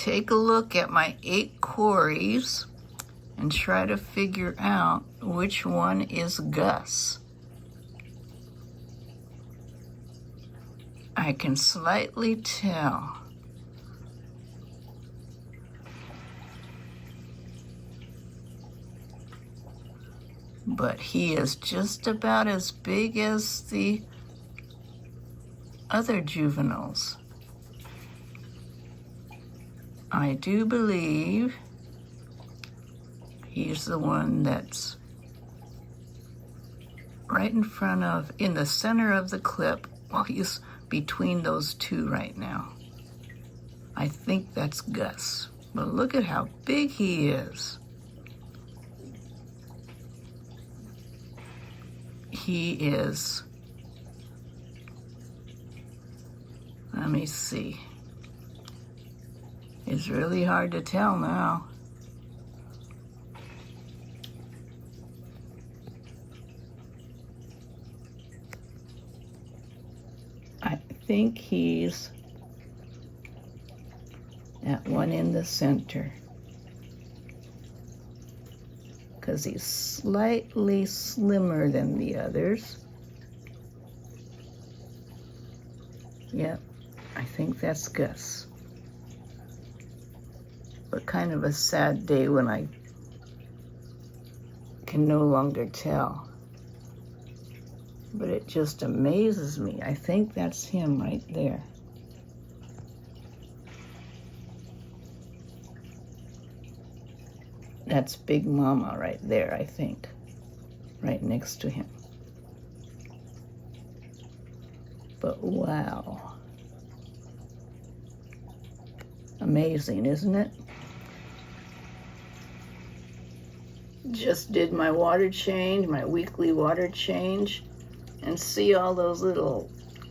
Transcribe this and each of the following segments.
take a look at my 8 quarries and try to figure out which one is Gus. I can slightly tell. But he is just about as big as the other juveniles. I do believe he's the one that's right in front of, in the center of the clip. Well, he's between those two right now. I think that's Gus. But look at how big he is. He is, let me see. It's really hard to tell now. I think he's that one in the center, because he's slightly slimmer than the others. Yep, I think that's Gus. But kind of a sad day when I can no longer tell. But it just amazes me. I think that's him right there. That's Big Mama right there, I think. Right next to him. But wow. Amazing, isn't it? Just did my water change, my weekly water change, and see all those little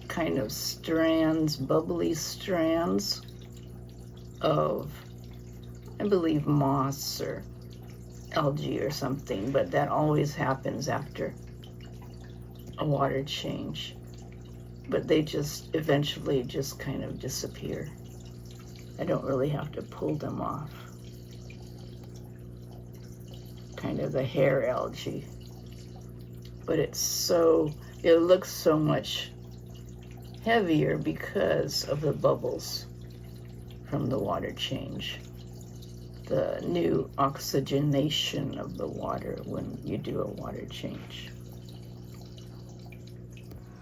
kind of strands, bubbly strands of, I believe, moss or algae or something, but that always happens after a water change. But they just eventually just kind of disappear. I don't really have to pull them off. Kind of the hair algae. But it's so, it looks so much heavier because of the bubbles from the water change. The new oxygenation of the water when you do a water change.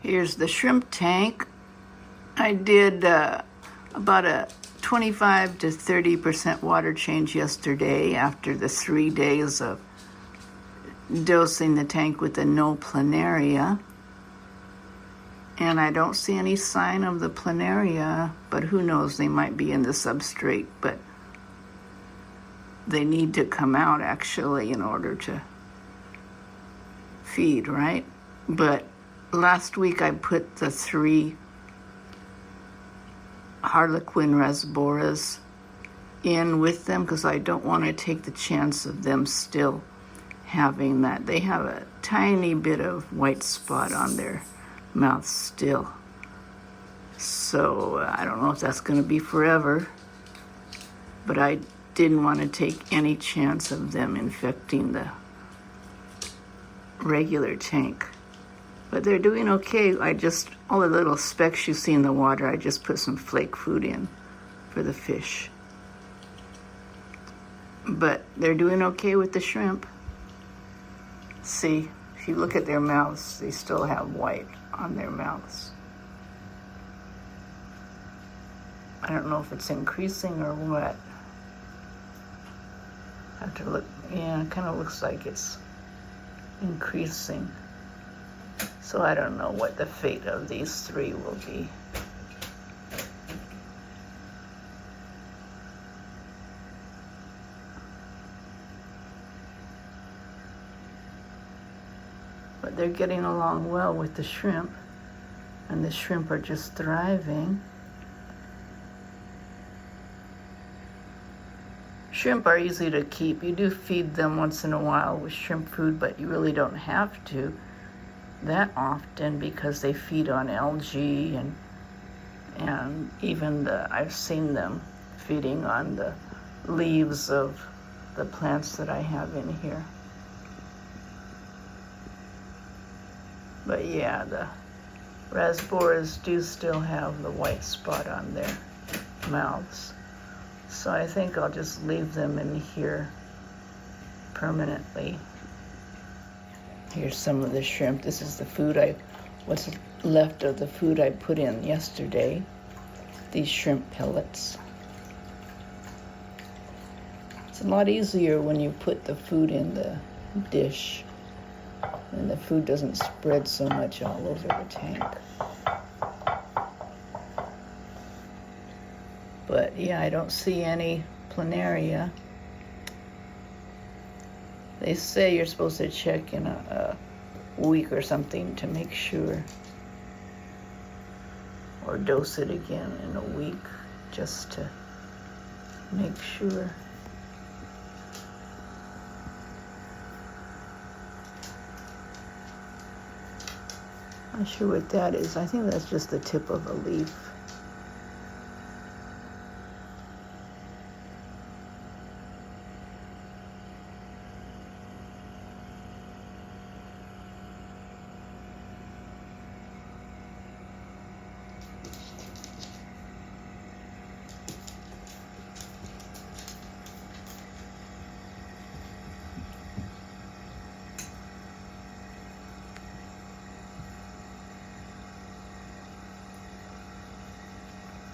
Here's the shrimp tank. I did about a 25 to 30% water change yesterday after the 3 days of dosing the tank with the no planaria. And I don't see any sign of the planaria, but who knows, they might be in the substrate, but they need to come out actually in order to feed, right? But last week I put the 3 Harlequin rasboras in with them because I don't want to take the chance of them still having that. They have a tiny bit of white spot on their mouth still. So I don't know if that's going to be forever, but I didn't want to take any chance of them infecting the regular tank. But they're doing okay. All the little specks you see in the water, I just put some flake food in for the fish. But they're doing okay with the shrimp. See, if you look at their mouths, they still have white on their mouths. I don't know if it's increasing or what. I have to look. Yeah, it kind of looks like it's increasing. So I don't know what the fate of these 3 will be. But they're getting along well with the shrimp, and the shrimp are just thriving. Shrimp are easy to keep. You do feed them once in a while with shrimp food, but you really don't have to that often because they feed on algae and even I've seen them feeding on the leaves of the plants that I have in here. But yeah, the rasboras do still have the white spot on their mouths. So I think I'll just leave them in here permanently. Here's some of the shrimp. This is the food what's left of the food I put in yesterday. These shrimp pellets. It's a lot easier when you put the food in the dish and the food doesn't spread so much all over the tank. But yeah, I don't see any planaria. They say you're supposed to check in a week or something to make sure, or dose it again in a week just to make sure. Not sure what that is. I think that's just the tip of a leaf.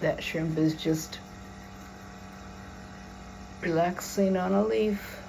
That shrimp is just relaxing on a leaf.